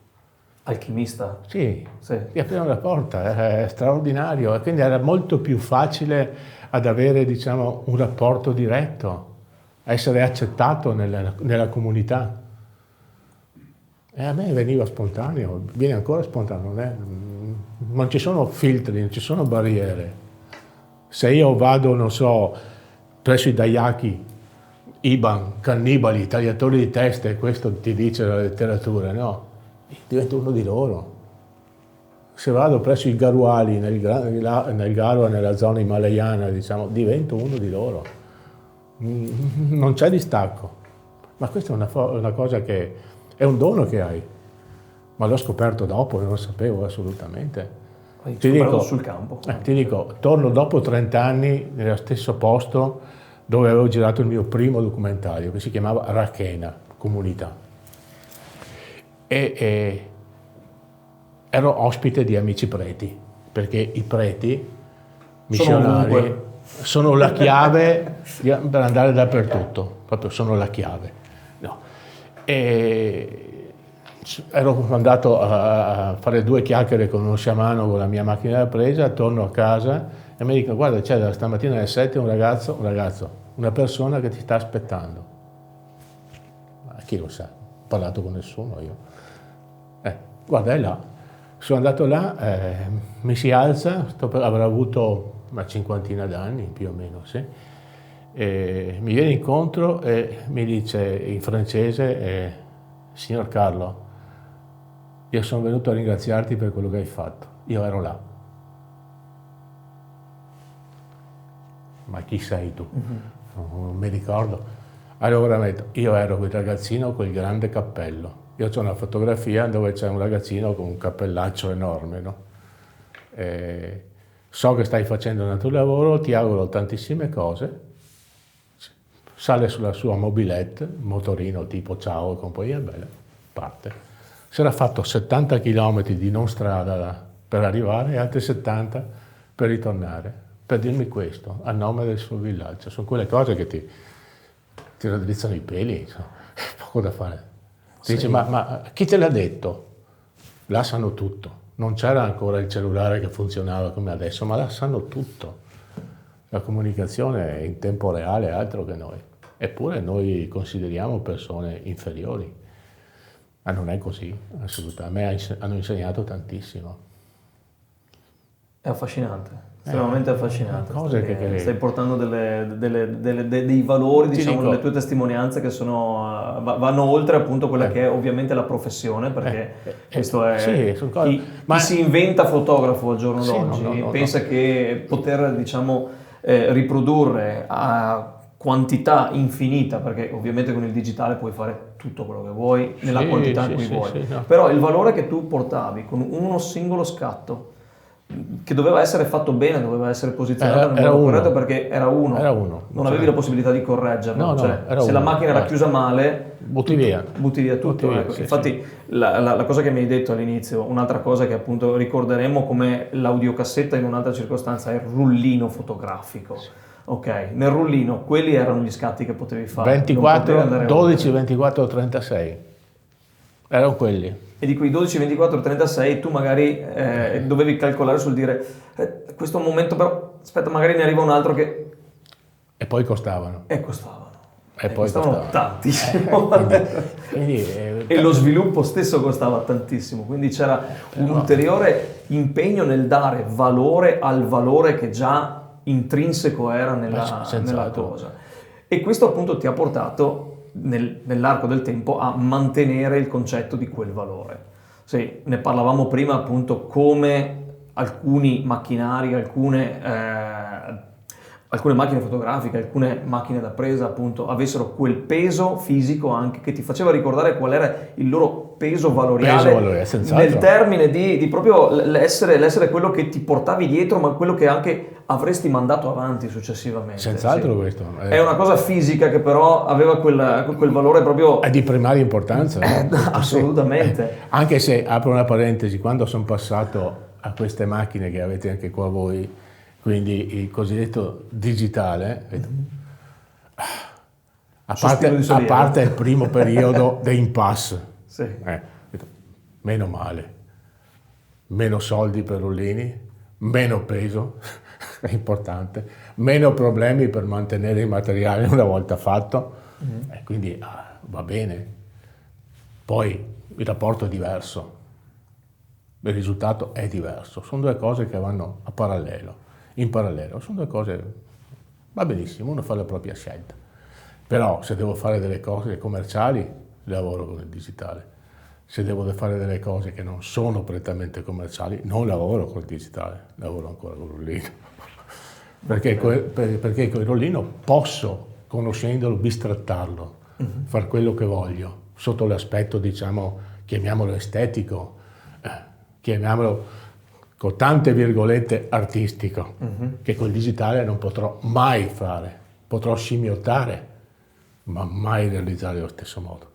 Alchimista?
Sì, ti aprivano la porta, è straordinario, e quindi era molto più facile ad avere, diciamo, un rapporto diretto, a essere accettato nella comunità. E a me veniva spontaneo, viene ancora spontaneo, non ci sono filtri, non ci sono barriere. Se io vado, non so, presso i Dayaki, Iban, cannibali, tagliatori di teste, questo ti dice la letteratura, no? Divento uno di loro. Se vado presso i Garuali, nel Garua, nella zona himalayana, diciamo, divento uno di loro. Non c'è distacco. Ma questa è una cosa che è un dono che hai. Ma l'ho scoperto dopo, non lo sapevo assolutamente.
Ti dico, sul campo.
Ti dico, torno dopo 30 anni nello stesso posto dove avevo girato il mio primo documentario, che si chiamava Rakena, comunità. E ero ospite di amici preti, perché i preti missionari sono la chiave per andare dappertutto, proprio sono la chiave. No. E ero andato a fare 2 chiacchiere con uno sciamano con la mia macchina da presa, torno a casa e mi dico: guarda, c'è da stamattina alle 7 una persona che ti sta aspettando. Ma chi lo sa? Ho parlato con nessuno io. Guarda, è là. Sono andato là, mi si alza, avrò avuto una 50 d'anni più o meno, sì. E mi viene incontro e mi dice in francese, signor Carlo, io sono venuto a ringraziarti per quello che hai fatto. Io ero là. Ma chi sei tu? Non mi ricordo. Allora mi ha detto, io ero quel ragazzino col grande cappello. Io ho una fotografia dove c'è un ragazzino con un cappellaccio enorme, no? So che stai facendo un tuo lavoro, ti auguro tantissime cose. Sale sulla sua mobilette, motorino tipo ciao, compagnia bella, parte. Si era fatto 70 km di non strada per arrivare e altri 70 per ritornare, per dirmi questo, a nome del suo villaggio. Sono quelle cose che ti raddrizzano i peli, insomma, poco da fare. Ti dice, ma chi te l'ha detto? Là sanno tutto. Non c'era ancora il cellulare che funzionava come adesso, ma là sanno tutto. La comunicazione in tempo reale è altro che noi. Eppure noi consideriamo persone inferiori. Ma non è così, assolutamente. A me hanno insegnato tantissimo.
È affascinante. Estremamente affascinante.
Cose
stai portando dei valori, diciamo, nelle tue testimonianze che vanno oltre appunto quella che è ovviamente la professione, perché questo è chi si inventa fotografo al giorno d'oggi pensa che poter, diciamo, riprodurre a quantità infinita, perché ovviamente con il digitale puoi fare tutto quello che vuoi nella quantità in cui vuoi, però il valore che tu portavi con uno singolo scatto che doveva essere fatto bene, doveva essere posizionato nel modo corretto, perché era uno. Non avevi la possibilità di correggerlo. Se la macchina era chiusa male, butti via tutto. Ecco. Infatti la cosa che mi hai detto all'inizio, un'altra cosa che appunto ricorderemo come l'audiocassetta in un'altra circostanza, è il rullino fotografico. Ok, nel rullino quelli erano gli scatti che potevi fare.
12, 24, 36. Erano quelli.
E di quei 12, 24, 36 tu magari dovevi calcolare sul dire questo momento, però aspetta, magari ne arriva un altro che...
E poi costavano.
E poi costavano tantissimo. E lo sviluppo stesso costava tantissimo, quindi c'era un ulteriore impegno nel dare valore al valore che già intrinseco era nella cosa. E questo appunto ti ha portato nell'arco del tempo a mantenere il concetto di quel valore. Sì, ne parlavamo prima appunto come alcuni macchinari, alcune macchine fotografiche, alcune macchine da presa appunto avessero quel peso fisico anche che ti faceva ricordare qual era il loro peso valoriale nel termine di proprio l'essere quello che ti portavi dietro, ma quello che anche avresti mandato avanti successivamente.
Senz'altro questo.
È una cosa fisica che però aveva quel valore proprio...
È di primaria importanza.
Assolutamente.
Anche se, apro una parentesi, quando sono passato a queste macchine che avete anche qua voi, quindi il cosiddetto digitale, a parte il primo periodo di impasse, meno male, meno soldi per rullini, meno peso, è importante, meno problemi per mantenere il materiale una volta fatto, quindi va bene. Poi il rapporto è diverso, il risultato è diverso, sono due cose che vanno in parallelo, sono due cose, va benissimo, uno fa la propria scelta, però se devo fare delle cose commerciali lavoro con il digitale, se devo fare delle cose che non sono prettamente commerciali non lavoro col digitale, lavoro ancora con il rullino, perché con il rullino posso, conoscendolo, bistrattarlo, fare quello che voglio, sotto l'aspetto, diciamo, chiamiamolo estetico, chiamiamolo con tante virgolette artistico, che col digitale non potrò mai fare, potrò scimmiottare, ma mai realizzare allo stesso modo.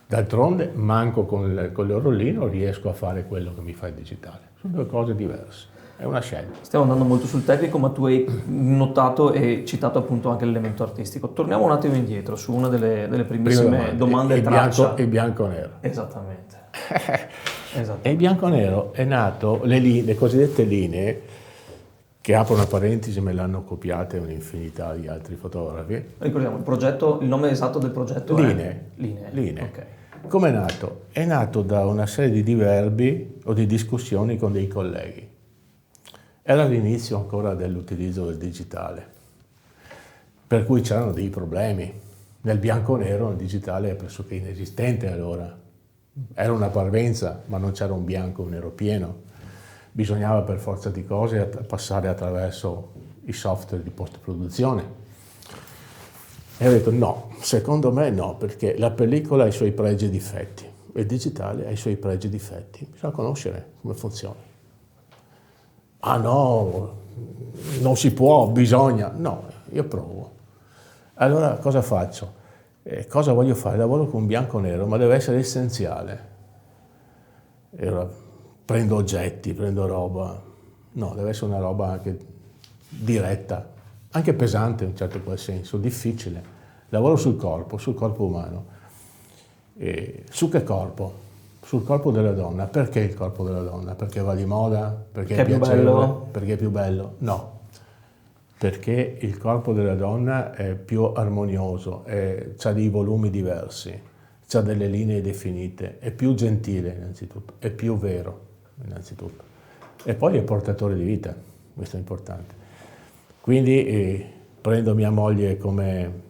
D'altronde, manco con il rullino riesco a fare quello che mi fa il digitale. Sono due cose diverse, è una scelta.
Stiamo andando molto sul tecnico, ma tu hai notato e citato appunto anche l'elemento artistico. Torniamo un attimo indietro su una delle primissime domande traccia.
Il bianco-nero.
Esattamente.
E il bianco-nero è nato, le cosiddette linee, che apro una parentesi, me l'hanno copiate un'infinità di altri fotografi.
Ricordiamo, il nome esatto del progetto
Linee.
Okay.
Come è nato? È nato da una serie di diverbi o di discussioni con dei colleghi. Era l'inizio ancora dell'utilizzo del digitale. per cui c'erano dei problemi. Nel bianco-nero, nel digitale è pressoché inesistente allora. Era una parvenza, ma non c'era un bianco o un nero pieno. Bisognava per forza di cose passare attraverso i software di post-produzione. E ho detto no, secondo me no, perché la pellicola ha i suoi pregi e difetti, e il digitale ha i suoi pregi e difetti. Bisogna conoscere come funziona. Ah no, non si può, bisogna. No, io provo. Allora cosa faccio? Cosa voglio fare? Lavoro con bianco e nero, ma deve essere essenziale. E allora, prendo oggetti, prendo roba. No, deve essere una roba anche diretta, anche pesante in un certo qual senso, difficile. Lavoro sul corpo umano. Su che corpo? Sul corpo della donna. Perché il corpo della donna? Perché va di moda? Perché è piacevole? Perché è più bello? No. Perché il corpo della donna è più armonioso, ha dei volumi diversi, ha delle linee definite, è più gentile innanzitutto, è più vero innanzitutto. E poi è portatore di vita, questo è importante. Quindi prendo mia moglie come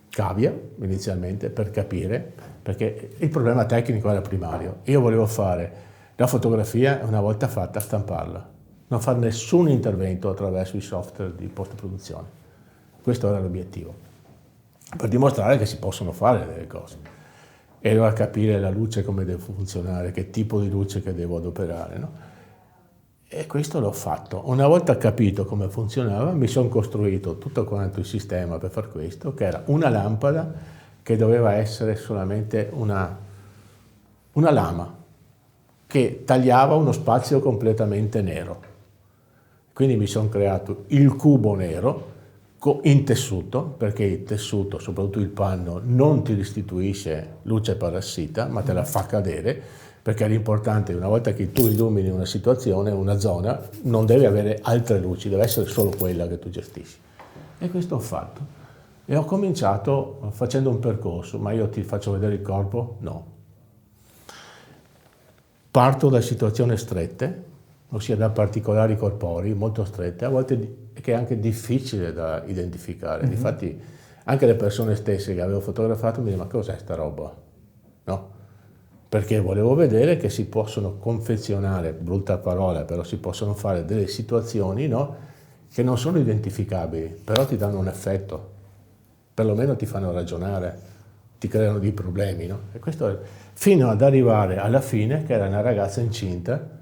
cavia inizialmente per capire, perché il problema tecnico era primario. Io volevo fare la fotografia e una volta fatta stamparla, non fare nessun intervento attraverso i software di post-produzione. Questo era l'obiettivo, per dimostrare che si possono fare delle cose. E allora capire la luce come deve funzionare, che tipo di luce che devo adoperare, no? E questo l'ho fatto. Una volta capito come funzionava, mi sono costruito tutto quanto il sistema per far questo, che era una lampada che doveva essere solamente una lama che tagliava uno spazio completamente nero. Quindi mi sono creato il cubo nero in tessuto, perché il tessuto, soprattutto il panno, non ti restituisce luce parassita, ma te la fa cadere, perché l'importante, una volta che tu illumini una situazione, una zona, non deve avere altre luci, deve essere solo quella che tu gestisci. E questo ho fatto. E ho cominciato facendo un percorso, ma io ti faccio vedere il corpo? No. Parto da situazioni strette, ossia da particolari corporei molto strette, a volte che è anche difficile da identificare. Difatti anche le persone stesse che avevo fotografato mi dicono: ma cos'è sta roba? No? Perché volevo vedere che si possono confezionare, brutta parola, però si possono fare delle situazioni, no? Che non sono identificabili, però ti danno un effetto, perlomeno ti fanno ragionare, ti creano dei problemi, no? E questo fino ad arrivare alla fine, che era una ragazza incinta,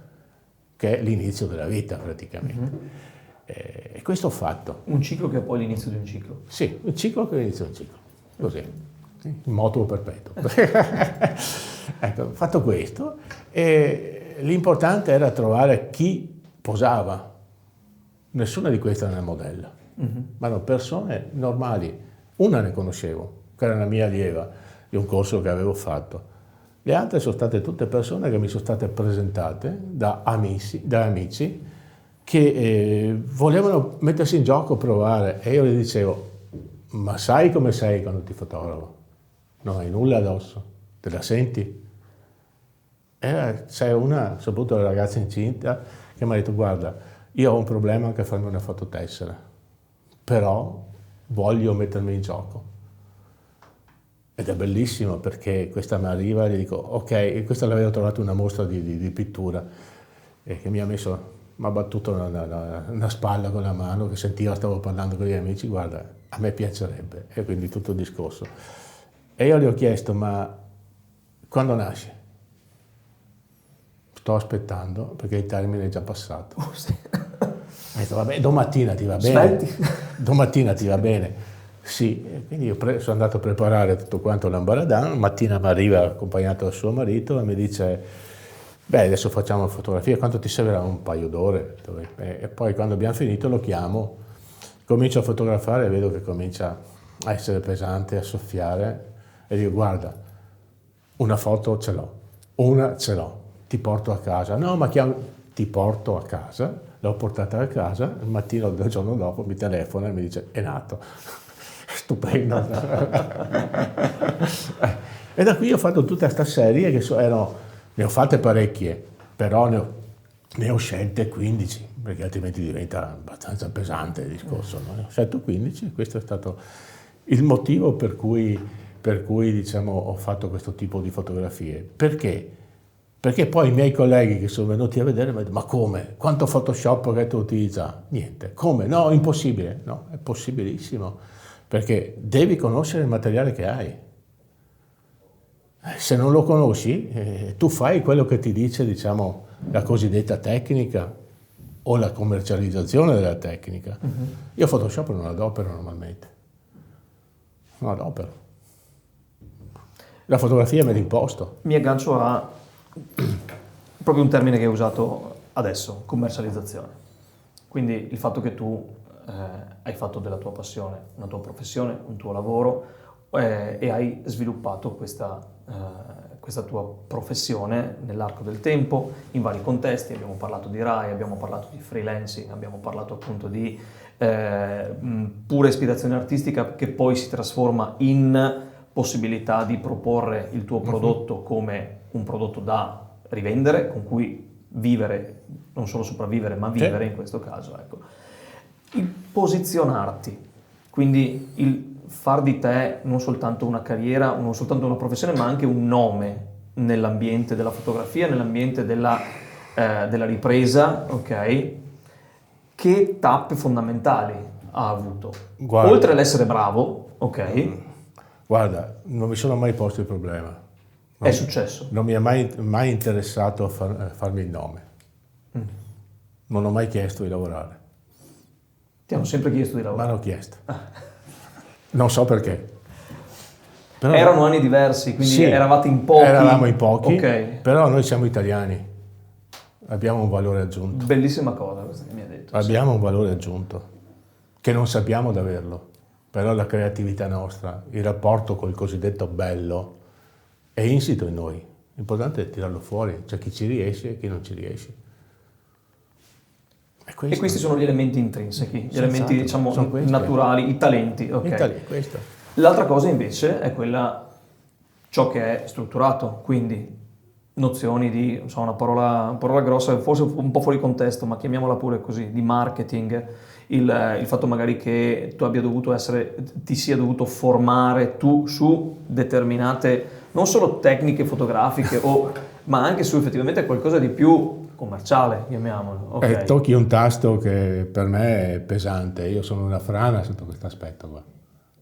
che è l'inizio della vita praticamente. E questo ho fatto.
Un ciclo che è poi l'inizio di un ciclo.
Sì, un ciclo che è l'inizio di un ciclo, così, il moto perpetuo. Ecco, ho fatto questo e l'importante era trovare chi posava. Nessuna di queste era una modella, ma erano persone normali. Una ne conoscevo, che era una mia allieva di un corso che avevo fatto. Le altre sono state tutte persone che mi sono state presentate da amici che volevano mettersi in gioco, provare, e io gli dicevo: ma sai come sei quando ti fotografo? Non hai nulla addosso, te la senti? E c'è una, soprattutto la ragazza incinta, che mi ha detto: guarda, io ho un problema anche a farmi una fototessera, però voglio mettermi in gioco. Ed è bellissimo, perché questa mi arriva e gli dico: ok, questa l'avevo trovato una mostra di pittura, e che mi ha battuto una spalla con la mano, che sentiva, stavo parlando con gli amici: guarda, a me piacerebbe. E quindi tutto il discorso. E io gli ho chiesto: ma quando nasce? Sto aspettando, perché il termine è già passato.
Oh, sì.
Ha detto: vabbè, domattina ti va bene? Domattina ti va bene? Sì, e quindi io sono andato a preparare tutto quanto l'ambaradan. Mattina mi arriva accompagnato dal suo marito e mi dice: beh, adesso facciamo la fotografia, quanto ti servirà? Un paio d'ore. E poi quando abbiamo finito lo chiamo, comincio a fotografare e vedo che comincia a essere pesante, a soffiare, e dico: guarda, una foto ce l'ho, ti porto a casa. No, ma ti porto a casa. L'ho portata a casa, il mattino del giorno dopo mi telefona e mi dice: è nato. Stupendo. E da qui ho fatto tutta questa serie che ne ho fatte parecchie, però ne ho scelte 15, perché altrimenti diventa abbastanza pesante il discorso, no? Ho scelto 15, questo è stato il motivo per cui diciamo, ho fatto questo tipo di fotografie. Perché? Perché poi i miei colleghi che sono venuti a vedere mi hanno detto: ma come? Quanto Photoshop che tu utilizza? Niente. Come? No, impossibile. No, è possibilissimo, perché devi conoscere il materiale che hai. Se non lo conosci, tu fai quello che ti dice, diciamo, la cosiddetta tecnica o la commercializzazione della tecnica. Io Photoshop non adopero normalmente. Non adopero. La fotografia me l'imposto.
Mi aggancio a proprio un termine che hai usato adesso, commercializzazione. Quindi il fatto che tu hai fatto della tua passione una tua professione, un tuo lavoro e hai sviluppato questa tua professione nell'arco del tempo, in vari contesti. Abbiamo parlato di Rai, abbiamo parlato di freelancing, abbiamo parlato appunto di pura ispirazione artistica che poi si trasforma in possibilità di proporre il tuo prodotto come un prodotto da rivendere, con cui vivere, non solo sopravvivere, ma vivere in questo caso. Ecco. Il posizionarti, quindi il far di te non soltanto una carriera, non soltanto una professione, ma anche un nome nell'ambiente della fotografia, nell'ambiente della ripresa, ok? Che tappe fondamentali ha avuto?
Guarda,
oltre all'essere bravo, ok?
Guarda, non mi sono mai posto il problema.
È successo.
Non mi è mai interessato farmi il nome. Non ho mai chiesto di lavorare.
Ti hanno sempre chiesto di
Ma
lavorare.
l'ho chiesto. Non so perché. Però,
Erano anni diversi, quindi
sì,
eravate in pochi.
Eravamo in pochi,
Ok.
però noi siamo italiani. Abbiamo un valore aggiunto.
Bellissima cosa questa che mi ha detto.
Abbiamo un valore aggiunto, che non sappiamo di averlo. Però la creatività nostra, il rapporto col cosiddetto bello, è insito in noi. L'importante è tirarlo fuori. C'è chi ci riesce e chi non ci riesce.
E questi sono gli elementi intrinseci, gli elementi, diciamo,
sono questi.
naturali, i talenti. Ok.
Questo.
L'altra cosa invece è quella, ciò che è strutturato, quindi nozioni di, non so, una parola grossa, forse un po' fuori contesto, ma chiamiamola pure così, di marketing, il fatto magari che tu ti sia dovuto formare tu su determinate, non solo tecniche fotografiche, ma anche su effettivamente qualcosa di più commerciale, chiamiamolo. Okay.
Tocchi un tasto che per me è pesante. Io sono una frana sotto questo aspetto qua.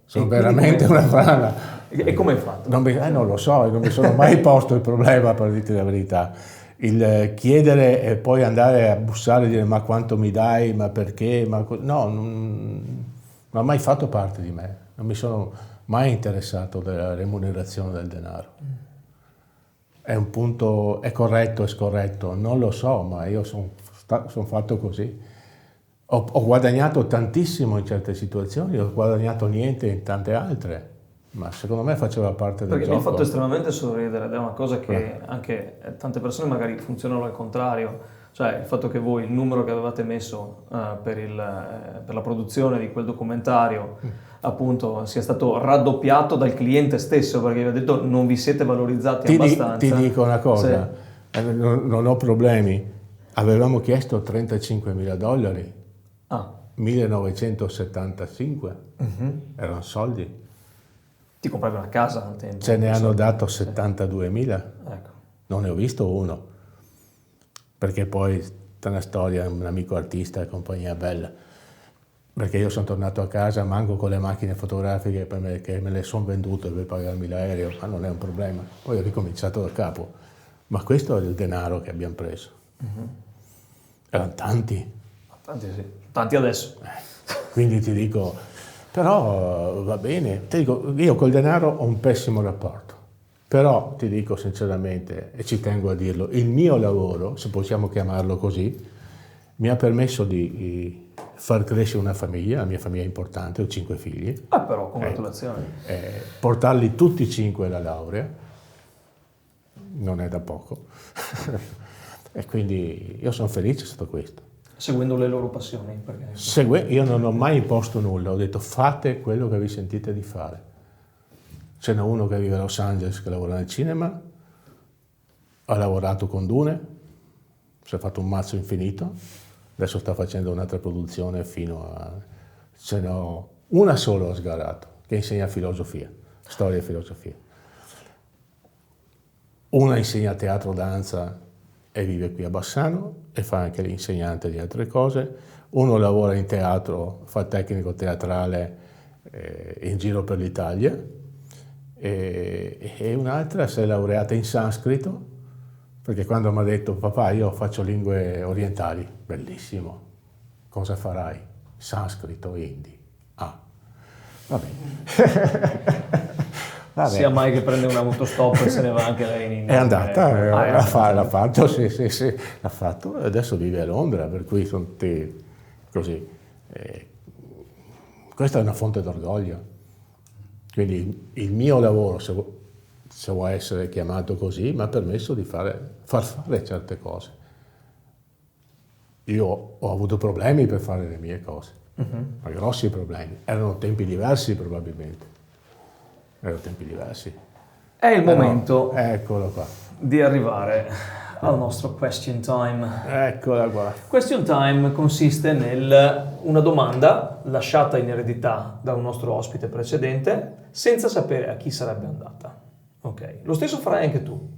Sono veramente una frana.
E come hai fatto?
Non lo so, non mi sono mai posto il problema, per dirti la verità. Il chiedere e poi andare a bussare e dire: ma quanto mi dai, ma perché? Non ha mai fatto parte di me. Non mi sono mai interessato della remunerazione del denaro. È un punto, è corretto, è scorretto, non lo so, ma io sono fatto così. Ho guadagnato tantissimo in certe situazioni, ho guadagnato niente in tante altre, ma secondo me faceva parte del
Perché
gioco.
mi ha fatto estremamente sorridere ed è una cosa che anche tante persone magari funzionano al contrario, cioè il fatto che voi il numero che avevate messo per la produzione di quel documentario appunto sia stato raddoppiato dal cliente stesso, perché vi ha detto: non vi siete valorizzati abbastanza.
Ti dico una cosa,
Sì.
Non ho problemi, avevamo chiesto $35.000, 1975, erano soldi.
Ti compravi una casa al tempo.
Ce ne hanno dato 72.000,
Ecco.
non ne ho visto uno, perché poi c'è una storia, un amico artista e compagnia bella, perché io sono tornato a casa manco con le macchine fotografiche che me le sono vendute per pagarmi l'aereo, ma non è un problema, poi ho ricominciato da capo, ma questo è il denaro che abbiamo preso. Erano tanti.
Tanti adesso.
Quindi ti dico, però va bene, ti dico, io col denaro ho un pessimo rapporto, però ti dico sinceramente, e ci tengo a dirlo, il mio lavoro, se possiamo chiamarlo così, mi ha permesso di far crescere una famiglia, la mia famiglia è importante, ho 5 figli.
Però, congratulazioni.
Portarli tutti e 5 alla laurea, non è da poco, e quindi io sono felice su questo.
Seguendo le loro passioni. Perché...
Io non ho mai imposto nulla, ho detto: fate quello che vi sentite di fare. Ce n'è uno che vive a Los Angeles che lavora nel cinema, ha lavorato con Dune, si è fatto un mazzo infinito, Adesso sta facendo un'altra produzione ce n'ho una sola ho sgarato, che insegna filosofia, storia e filosofia. Una insegna teatro, danza e vive qui a Bassano e fa anche l'insegnante di altre cose. Uno lavora in teatro, fa tecnico teatrale in giro per l'Italia e un'altra si è laureata in sanscrito, perché quando mi ha detto papà io faccio lingue orientali, bellissimo, cosa farai? Sanscrito, hindi. Ah, va bene.
Sia mai che prende un autostop e se ne va anche lei in India.
È andata, l'ha fatto, sì, l'ha fatto, e adesso vive a Londra, per cui sono tutti così. Questa è una fonte d'orgoglio. Quindi il mio lavoro, se vuoi essere chiamato così, mi ha permesso di far fare certe cose. Io ho avuto problemi per fare le mie cose, ma grossi problemi. Erano tempi diversi probabilmente. Erano tempi diversi.
È il momento
eccolo qua.
di arrivare al nostro question time.
Eccola qua.
Question time consiste nel una domanda lasciata in eredità da un nostro ospite precedente senza sapere a chi sarebbe andata. Ok, lo stesso farai anche tu.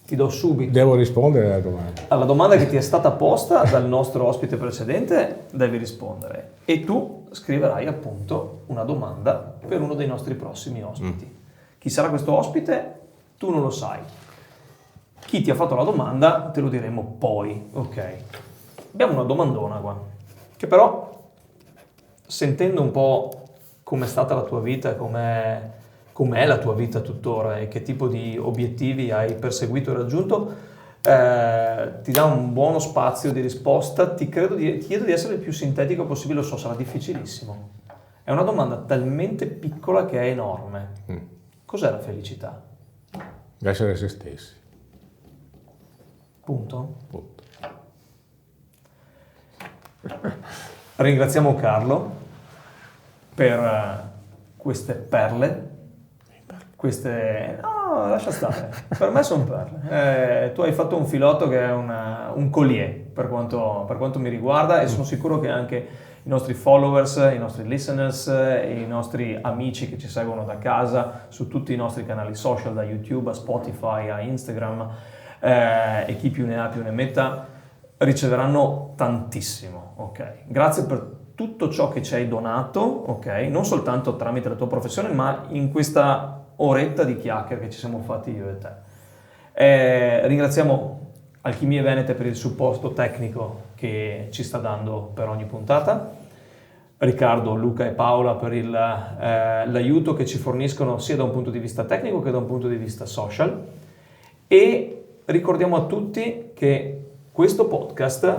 Ti do subito.
Devo rispondere alla domanda.
Alla domanda che ti è stata posta dal nostro ospite precedente devi rispondere e tu scriverai appunto una domanda per uno dei nostri prossimi ospiti. Chi sarà questo ospite? Tu non lo sai. Chi ti ha fatto la domanda te lo diremo poi. Ok. Abbiamo una domandona qua, che però sentendo un po' com'è stata la tua vita e com'è la tua vita tuttora e che tipo di obiettivi hai perseguito e raggiunto, ti dà un buono spazio di risposta. Ti chiedo di essere il più sintetico possibile, lo so, sarà difficilissimo. È una domanda talmente piccola che è enorme. Cos'è la felicità?
Essere se stessi.
Punto.
Punto.
Ringraziamo Carlo per queste perle. No, lascia stare, per me sono perle. Tu hai fatto un filotto che è un collier per quanto mi riguarda e sono sicuro che anche i nostri followers, i nostri listeners e i nostri amici che ci seguono da casa su tutti i nostri canali social, da YouTube a Spotify a Instagram e chi più ne ha più ne metta, riceveranno tantissimo. Ok, grazie per tutto ciò che ci hai donato, ok, non soltanto tramite la tua professione ma in questa oretta di chiacchiere che ci siamo fatti io e te. Ringraziamo Alchimie Venete per il supporto tecnico che ci sta dando per ogni puntata, Riccardo, Luca e Paola per l'aiuto che ci forniscono sia da un punto di vista tecnico che da un punto di vista social, e ricordiamo a tutti che questo podcast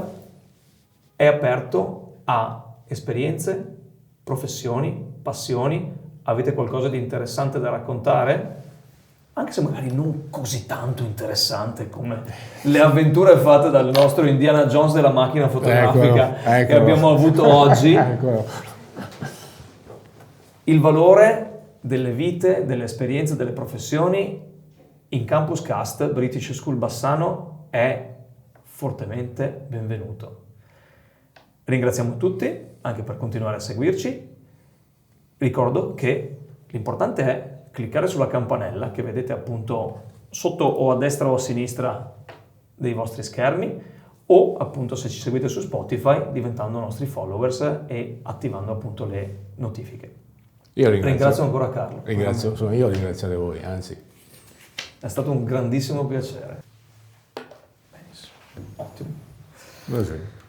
è aperto a esperienze, professioni, passioni. Avete qualcosa di interessante da raccontare? Anche se magari non così tanto interessante come le avventure fatte dal nostro Indiana Jones della macchina fotografica che abbiamo avuto oggi. Il valore delle vite, delle esperienze, delle professioni in Campus Cast British School Bassano è fortemente benvenuto. Ringraziamo tutti anche per continuare a seguirci. Ricordo che l'importante è cliccare sulla campanella che vedete appunto sotto o a destra o a sinistra dei vostri schermi, o appunto se ci seguite su Spotify diventando nostri followers e attivando appunto le notifiche.
Io
ringrazio ancora Carlo.
Sono io a ringraziare voi, anzi.
È stato un grandissimo piacere. Benissimo. Ottimo.
Sì.